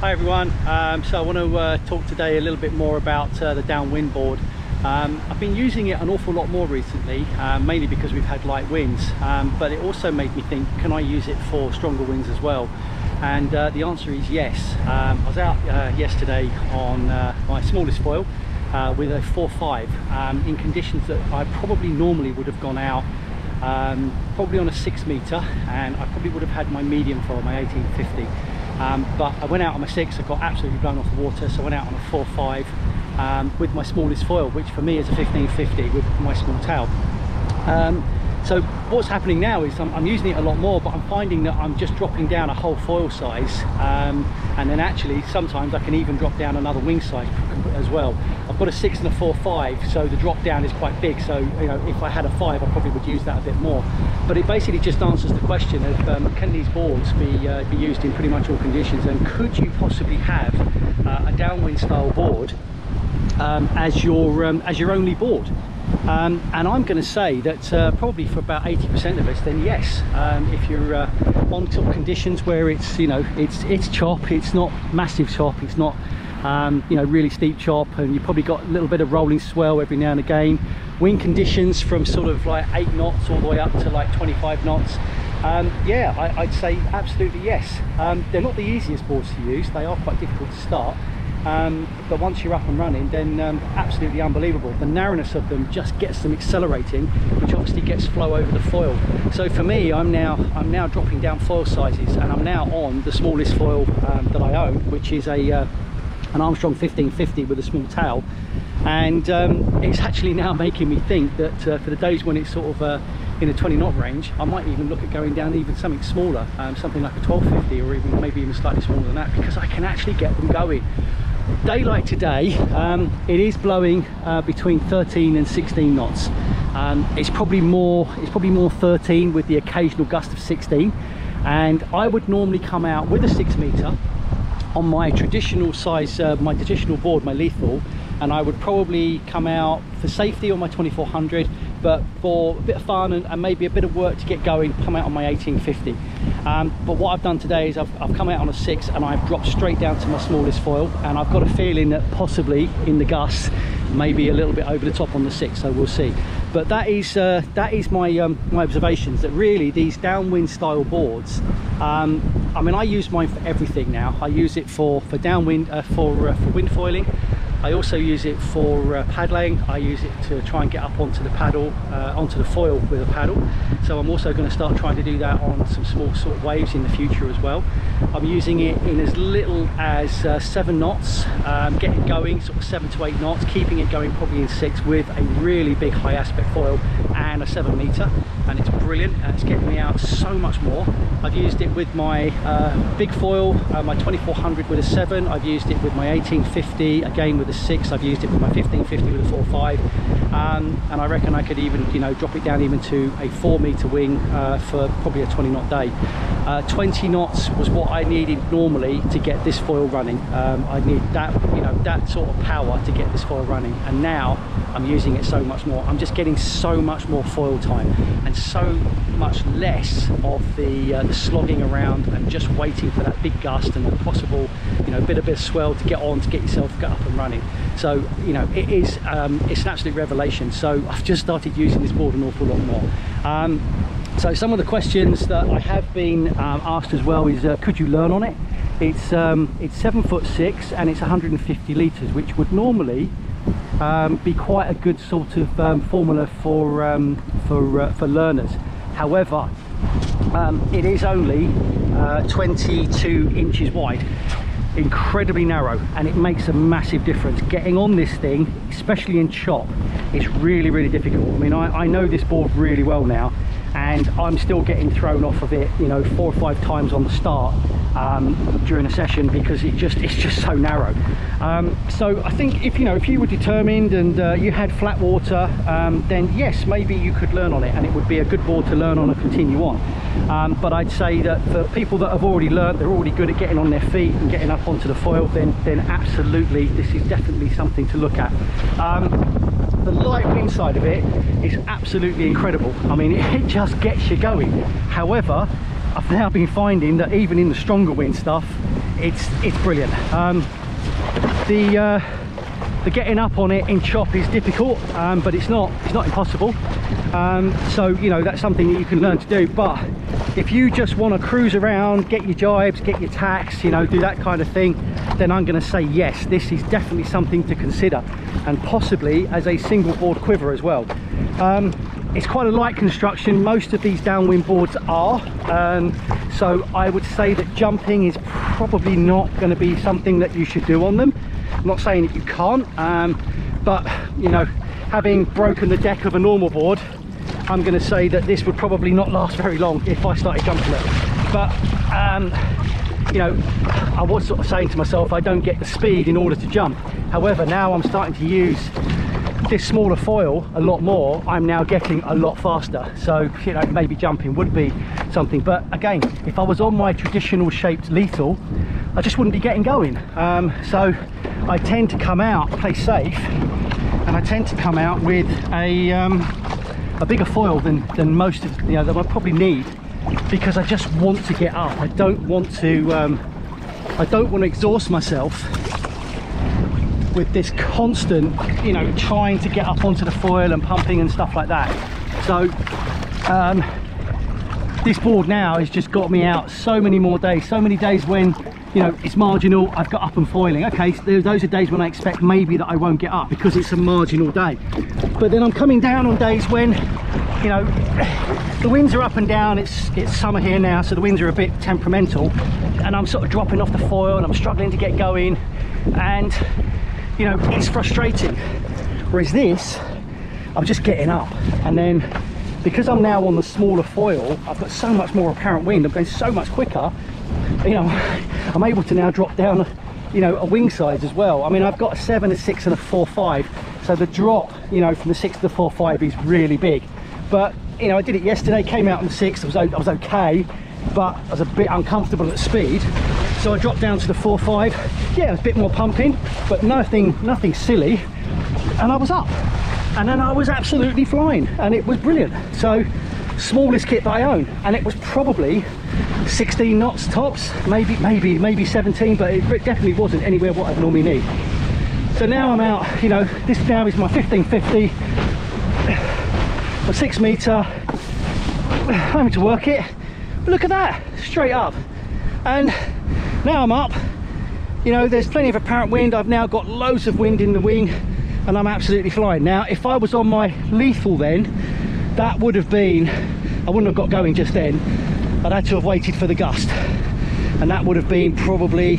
Hi everyone, so I want to talk today a little bit more about the Downwind board. I've been using it an awful lot more recently, mainly because we've had light winds, but it also made me think, can I use it for stronger winds as well? And the answer is yes. I was out yesterday on my smallest foil with a 4.5 in conditions that I probably normally would have gone out probably on a 6 metre, and I probably would have had my medium foil, my 1850. But I went out on my 6, I got absolutely blown off the water, so I went out on a 4.5 with my smallest foil, which for me is a 1550 with my small tail. So what's happening now is I'm using it a lot more, but I'm finding that I'm just dropping down a whole foil size, and then actually sometimes I can even drop down another wing size as well. I've got a 6 and a 4.5, so the drop down is quite big, so you know, if I had a 5 I probably would use that a bit more. But it basically just answers the question of can these boards be used in pretty much all conditions, and could you possibly have a downwind style board as your only board? And I'm going to say that probably for about 80% of us, then yes. If you're on sort of conditions where it's, you know, it's chop, it's not massive chop, it's not you know, really steep chop, and you've probably got a little bit of rolling swell every now and again, wind conditions from sort of like 8 knots all the way up to like 25 knots, yeah, I'd say absolutely yes. They're not the easiest boards to use, they are quite difficult to start. But once you're up and running, then absolutely unbelievable. The narrowness of them just gets them accelerating, which obviously gets flow over the foil. So for me, I'm now dropping down foil sizes, and I'm now on the smallest foil that I own, which is an Armstrong 1550 with a small tail. And it's actually now making me think that for the days when it's sort of in a 20 knot range, I might even look at going down even something smaller, something like a 1250, or even maybe even slightly smaller than that, because I can actually get them going. Daylight today, it is blowing between 13 and 16 knots. It's probably more 13 with the occasional gust of 16, and I would normally come out with a 6 metre on my traditional size, my traditional board, my lethal, and I would probably come out for safety on my 2400, but for a bit of fun and maybe a bit of work to get going, come out on my 1850. But what I've done today is I've come out on a 6, and I've dropped straight down to my smallest foil, and I've got a feeling that possibly in the gusts, maybe a little bit over the top on the 6, so we'll see. But that is my my observations, that really these downwind style boards, I mean, I use mine for everything now. I use it for downwind, for wind foiling. I also use it for paddling. I use it to try and get up onto the paddle, onto the foil with a paddle. So I'm also going to start trying to do that on some small sort of waves in the future as well. I'm using it in as little as 7 knots, getting going sort of 7 to 8 knots, keeping it going probably in 6 with a really big high aspect foil and a 7 metre, and it's brilliant. It's getting me out so much more. I've used it with my big foil, my 2400 with a 7. I've used it with my 1850 again with a 6. I've used it with my 1550 with a 4.5, and I reckon I could even, you know, drop it down even to a 4 metre wing for probably a 20 knot day. 20 knots was what I needed normally to get this foil running. I need that, you know, that sort of power to get this foil running, and now I'm using it so much more. I'm just getting so much more foil time and so much less of the slogging around and just waiting for that big gust and the possible, you know, bit of swell to get on, to get yourself up and running. So, you know, it is it's an absolute revelation. So I've just started using this board an awful lot more. So some of the questions that I have been asked as well is, could you learn on it? It's 7'6" and it's 150 litres, which would normally be quite a good sort of formula for learners. However, it is only 22 inches wide, incredibly narrow, and it makes a massive difference. Getting on this thing, especially in chop, it's really, really difficult. I mean, I know this board really well now, and I'm still getting thrown off of it, you know, 4 or 5 times on the start during a session, because it's just so narrow. So I think if you were determined and you had flat water, then yes, maybe you could learn on it, and it would be a good board to learn on and continue on. But I'd say that for people that have already learned, they're already good at getting on their feet and getting up onto the foil, then absolutely this is definitely something to look at. The light wind side of it is absolutely incredible. I mean, it just gets you going. However, I've now been finding that even in the stronger wind stuff, it's brilliant. The getting up on it in chop is difficult, but it's not impossible. So you know, that's something that you can learn to do. But if you just want to cruise around, get your jibes, get your tacks, you know, do that kind of thing, then I'm going to say yes, this is definitely something to consider, and possibly as a single board quiver as well. It's quite a light construction, most of these downwind boards are, so I would say that jumping is probably not going to be something that you should do on them. I'm not saying that you can't, but you know, having broken the deck of a normal board, I'm going to say that this would probably not last very long if I started jumping it. But you know, I was sort of saying to myself, I don't get the speed in order to jump. However, now I'm starting to use this smaller foil a lot more, I'm now getting a lot faster. So you know, maybe jumping would be something. But again, if I was on my traditional shaped lethal, I just wouldn't be getting going. So I tend to come out, play safe, and I tend to come out with a bigger foil than most of, you know, that I probably need, because I just want to get up. I don't want to exhaust myself with this constant, you know, trying to get up onto the foil and pumping and stuff like that. So this board now has just got me out so many more days, so many days when, you know, it's marginal, I've got up and foiling. Okay, so those are days when I expect maybe that I won't get up because it's a marginal day. But then I'm coming down on days when, you know, the winds are up and down. It's summer here now, so the winds are a bit temperamental, and I'm sort of dropping off the foil and I'm struggling to get going, and you know, it's frustrating. Whereas this, I'm just getting up, and then because I'm now on the smaller foil, I've got so much more apparent wind, I'm going so much quicker, you know, I'm able to now drop down, you know, a wing size as well. I mean, I've got a 7, a 6 and a 4.5, so the drop, you know, from the 6 to the 4.5 is really big. But you know, I did it yesterday, came out on the 6, I was okay, but I was a bit uncomfortable at speed, so I dropped down to the 4.5. Yeah, it was a bit more pumping, but nothing silly, and I was up, and then I was absolutely flying, and it was brilliant. So smallest kit that I own, and it was probably 16 knots tops, maybe 17, but it definitely wasn't anywhere what I'd normally need. So now I'm out, you know, this now is my 1550, a 6 meter, having to work it, but look at that, straight up. And now I'm up, you know, there's plenty of apparent wind, I've now got loads of wind in the wing, and I'm absolutely flying. Now if I was on my lethal then, that would have been, I wouldn't have got going just then, I'd had to have waited for the gust, and that would have been probably,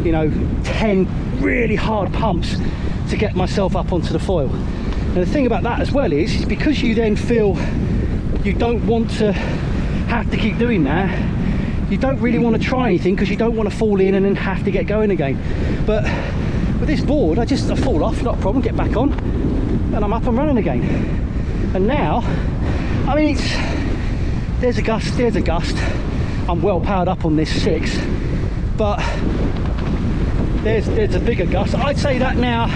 you know, 10 really hard pumps to get myself up onto the foil. And the thing about that as well is because you then feel you don't want to have to keep doing that, you don't really want to try anything because you don't want to fall in and then have to get going again. But with this board, I fall off, not a problem, get back on, and I'm up and running again. And now, I mean, there's a gust, I'm well powered up on this 6, but there's a bigger gust. I'd say that now,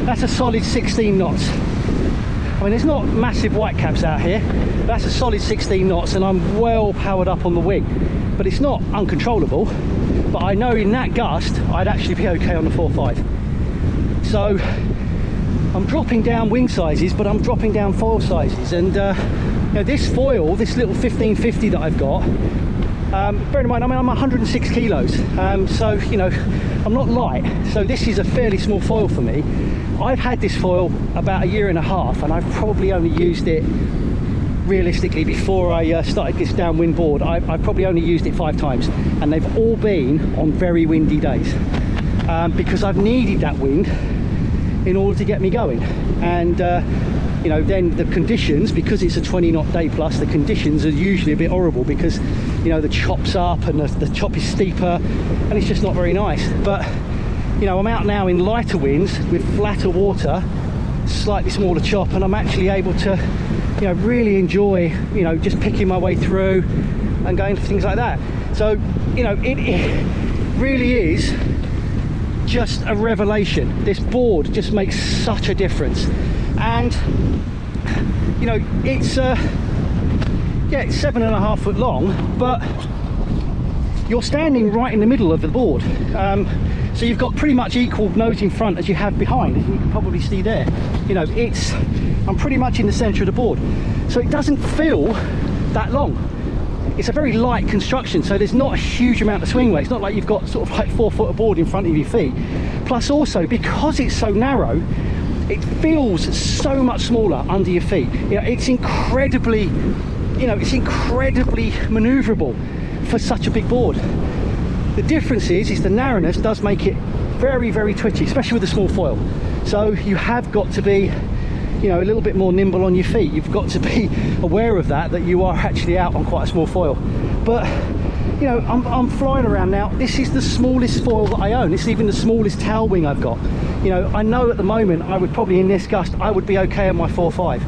that's a solid 16 knots. I mean, there's not massive whitecaps out here, that's a solid 16 knots, and I'm well powered up on the wing. But it's not uncontrollable, but I know in that gust I'd actually be okay on the 4.5. So I'm dropping down wing sizes, but I'm dropping down foil sizes. And you know, this foil, this little 1550 that I've got, bear in mind, I mean, I'm 106 kilos, so you know, I'm not light, so this is a fairly small foil for me. I've had this foil about 1.5 years, and I've probably only used it, realistically, before I started this downwind board, I've probably only used it 5 times, and they've all been on very windy days, because I've needed that wind in order to get me going. And you know, then the conditions, because it's a 20 knot day plus, the conditions are usually a bit horrible because, you know, the chop's up and the chop is steeper and it's just not very nice. But you know, I'm out now in lighter winds with flatter water, slightly smaller chop, and I'm actually able to, you know, really enjoy, you know, just picking my way through and going for things like that. So you know, it really is just a revelation. This board just makes such a difference. And you know, it's yeah, it's 7.5 foot long, but you're standing right in the middle of the board. So you've got pretty much equal nose in front as you have behind, as you can probably see there. You know, I'm pretty much in the center of the board, so it doesn't feel that long. It's a very light construction, so there's not a huge amount of swing weight. It's not like you've got sort of like 4 foot of board in front of your feet. Plus also, because it's so narrow, it feels so much smaller under your feet. You know, it's incredibly maneuverable for such a big board. The difference is the narrowness does make it very, very twitchy, especially with the small foil. So you have got to be, you know, a little bit more nimble on your feet. You've got to be aware of that you are actually out on quite a small foil. But you know, I'm flying around now. This is the smallest foil that I own. This is even the smallest tail wing I've got. You know, I know at the moment I would probably, in this gust, I would be okay on my 4.5.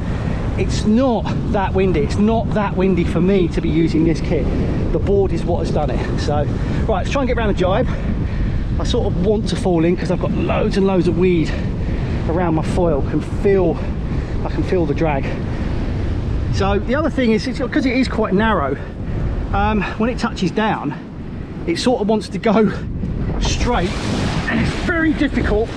It's not that windy. It's not that windy for me to be using this kit. The board is what has done it. So right, let's try and get around a jibe. I sort of want to fall in because I've got loads and loads of weed around my foil. I can feel the drag. So the other thing is, because it is quite narrow, when it touches down, it sort of wants to go straight, and it's very difficult.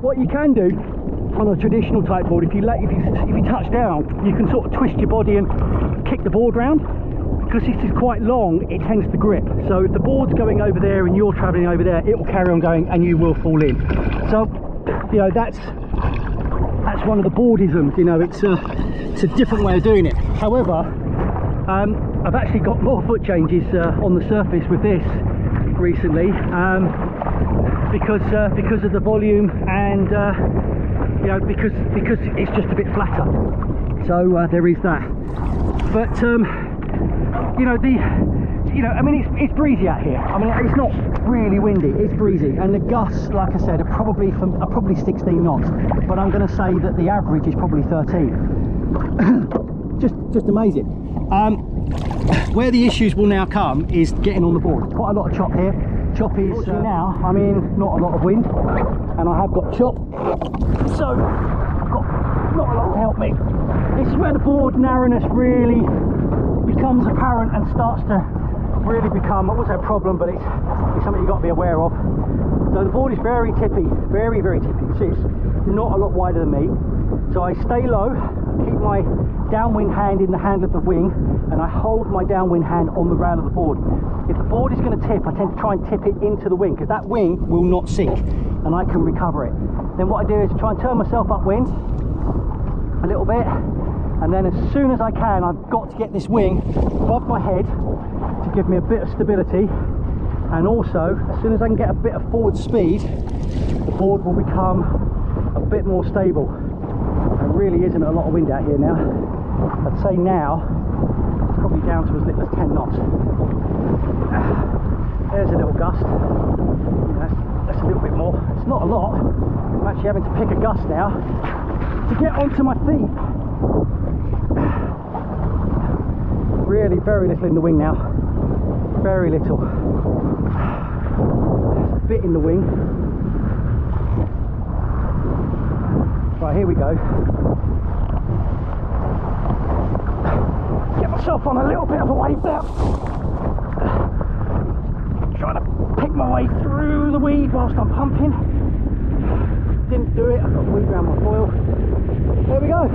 What you can do on a traditional type board, if you touch down, you can sort of twist your body and kick the board round. Because this is quite long, it tends to grip. So if the board's going over there and you're traveling over there, it will carry on going and you will fall in. So, you know, that's one of the boardisms. You know, it's a different way of doing it. However, I've actually got more foot changes on the surface with this recently, because of the volume, and you know, because it's just a bit flatter. So there is that. But you know, I mean, it's breezy out here. I mean, it's not really windy, it's breezy, and the gusts, like I said, are probably 16 knots, but I'm going to say that the average is probably 13. just amazing. Where the issues will now come is getting on the board. Quite a lot of chop here. Chop is now, I mean, not a lot of wind, and I have got chop, so I've got not a lot to help me. This is where the board narrowness really becomes apparent and starts to really become, I wouldn't say a problem, but it's something you've got to be aware of. So the board is very tippy, very, very tippy. See, it's not a lot wider than me. So I stay low, keep my downwind hand in the handle of the wing, and I hold my downwind hand on the rail of the board. If the board is going to tip, I tend to try and tip it into the wing, because that wing will not sink, and I can recover it. Then what I do is try and turn myself upwind a little bit, and then as soon as I can, I've got to get this wing above my head to give me a bit of stability, and also as soon as I can get a bit of forward speed, the board will become a bit more stable. There really isn't a lot of wind out here now. I'd say now it's probably down to as little as 10 knots. There's a little gust. That's a little bit more. It's not a lot. I'm actually having to pick a gust now to get onto my feet. Really very little in the wing now. Very little. A bit in the wing. Right, here we go. Get myself on a little bit of a wave there. Trying to pick my way through the weed whilst I'm pumping. Didn't do it, I've got weed around my foil. There we go. I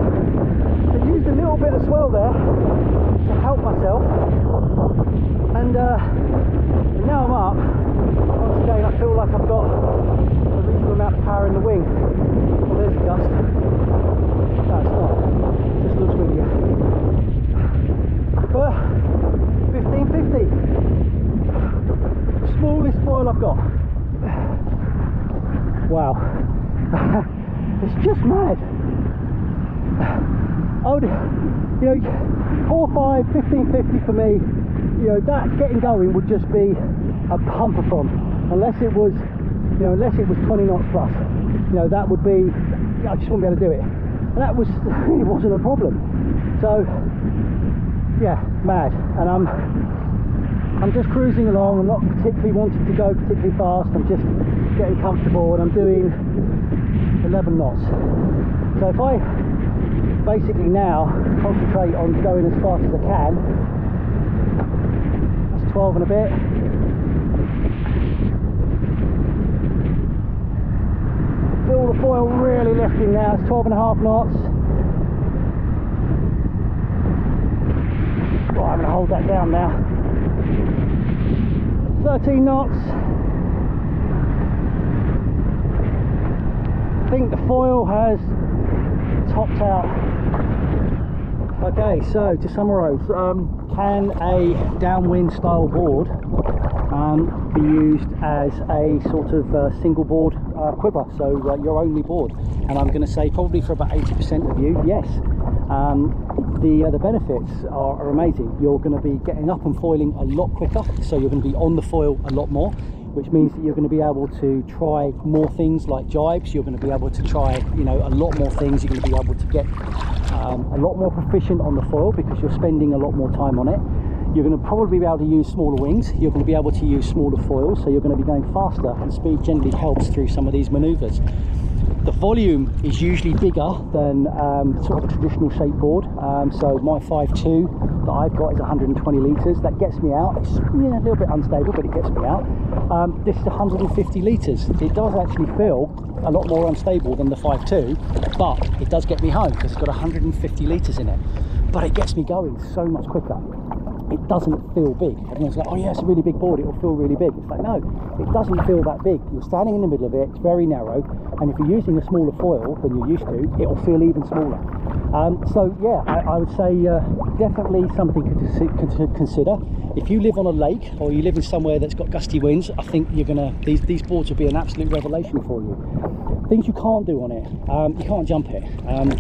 used a little bit of swell there to help myself. And now I'm up. Once again, I feel like I've got a reasonable amount of power in the wing. Well, there's a gust. No, it's not. It just looks windier. But 1550. Smallest foil I've got. Wow. It's just mad. I would, you know, 4.5, 1550 for me, you know, that getting going would just be a pump-a-thon, unless it was, you know, unless it was 20 knots plus, you know, that would be, I just wouldn't be able to do it, and that really wasn't a problem. So yeah, mad. And I'm just cruising along. I'm not particularly wanting to go particularly fast. I'm just getting comfortable, and I'm doing 11 knots. So if basically now concentrate on going as fast as I can. That's 12 and a bit. Feel the foil really lifting now. It's 12 and a half knots. Oh, I'm going to hold that down now. 13 knots. I think the foil has topped out. Okay, so to summarise, can a downwind style board be used as a sort of single board quiver, so your only board? And I'm going to say probably for about 80% of you, yes. The benefits are amazing. You're going to be getting up and foiling a lot quicker, so you're going to be on the foil a lot more, which means that you're going to be able to try more things like jibes. You're going to be able to try, you know, a lot more things. You're going to be able to get a lot more proficient on the foil because you're spending a lot more time on it. You're going to probably be able to use smaller wings. You're going to be able to use smaller foils, so you're going to be going faster, and speed generally helps through some of these manoeuvres. The volume is usually bigger than sort of a traditional shape board. So my 5.2 that I've got is 120 litres. That gets me out. It's a little bit unstable, but it gets me out. This is 150 litres. It does actually feel a lot more unstable than the 5.2, but it does get me home because it's got 150 litres in it. But it gets me going so much quicker. It doesn't feel big. Everyone's like, oh yeah, it's a really big board, it'll feel really big. It's like, no, it doesn't feel that big. You're standing in the middle of it, it's very narrow, and if you're using a smaller foil than you're used to, it'll feel even smaller. So yeah, I would say definitely something to consider. If you live on a lake or you live in somewhere that's got gusty winds, I think you're gonna, these boards will be an absolute revelation for you. Things you can't do on it, you can't jump it.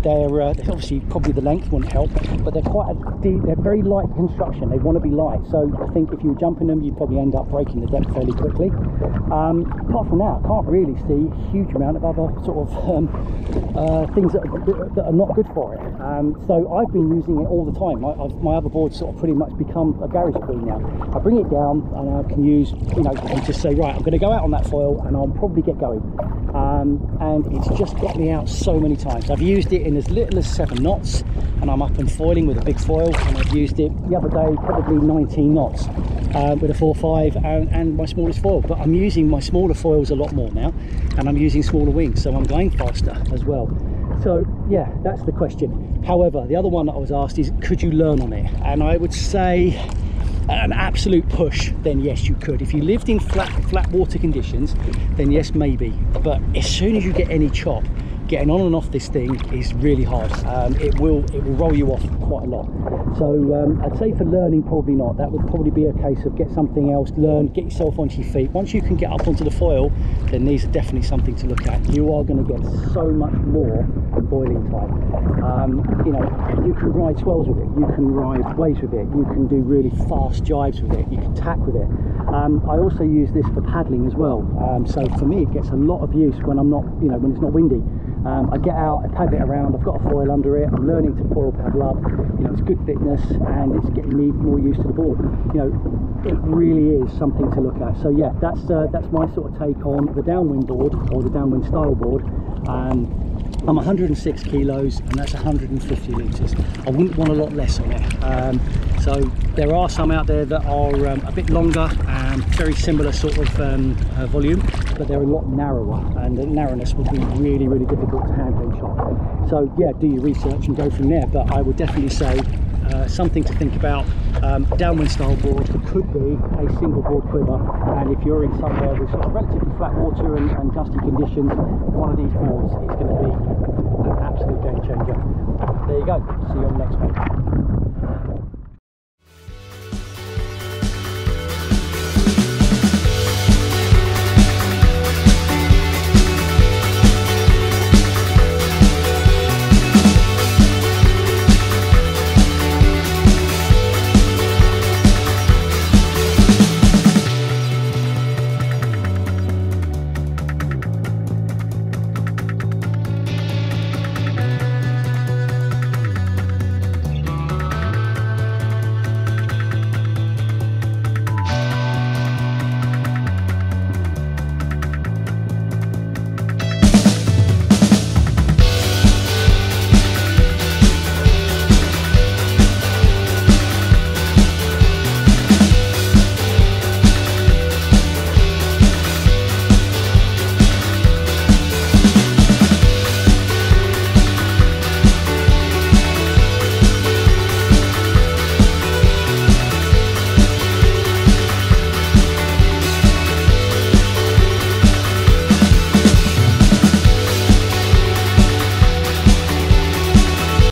They're obviously probably the length wouldn't help, but they're quite they're very light construction. They want to be light, so I think if you were jumping them, you'd probably end up breaking the deck fairly quickly. Apart from that, I can't really see a huge amount of other sort of things that are not good for it. So I've been using it all the time. My other board's sort of pretty much become a garage queen now. I bring it down and I can use, you know, and just say, right, I'm going to go out on that foil and I'll probably get going. And it's just got me out so many times. I've used it in as little as 7 knots and I'm up and foiling with a big foil, and I've used it the other day probably 19 knots with a 4.5 and my smallest foil. But I'm using my smaller foils a lot more now, and I'm using smaller wings, so I'm going faster as well. So yeah, that's the question. However, the other one that I was asked is, could you learn on it? And I would say an absolute push, then yes you could. If you lived in flat water conditions, then yes maybe, but as soon as you get any chop, getting on and off this thing is really hard. It will roll you off quite a lot. So I'd say for learning, probably not. That would probably be a case of get something else, learn, get yourself onto your feet. Once you can get up onto the foil, then these are definitely something to look at. You are going to get so much more boiling time. You know, you can ride swells with it, you can ride waves with it, you can do really fast jibes with it, you can tack with it. I also use this for paddling as well. So for me, it gets a lot of use when I'm not, you know, when it's not windy. I get out, I paddle it around, I've got a foil under it, I'm learning to foil paddle up, you know, it's good fitness and it's getting me more used to the board. You know, it really is something to look at. So yeah, that's my sort of take on the downwind board, or the downwind style board. I'm 106 kilos and that's 150 litres. I wouldn't want a lot less on it. So there are some out there that are a bit longer and very similar sort of volume, but they're a lot narrower, and the narrowness would be really, really difficult to handle in shot. So yeah, do your research and go from there, but I would definitely say something to think about. A downwind style board could be a single board quiver, and if you're in somewhere with sort of relatively flat water and gusty conditions, one of these boards is going to be an absolute game changer. There you go, see you on the next one.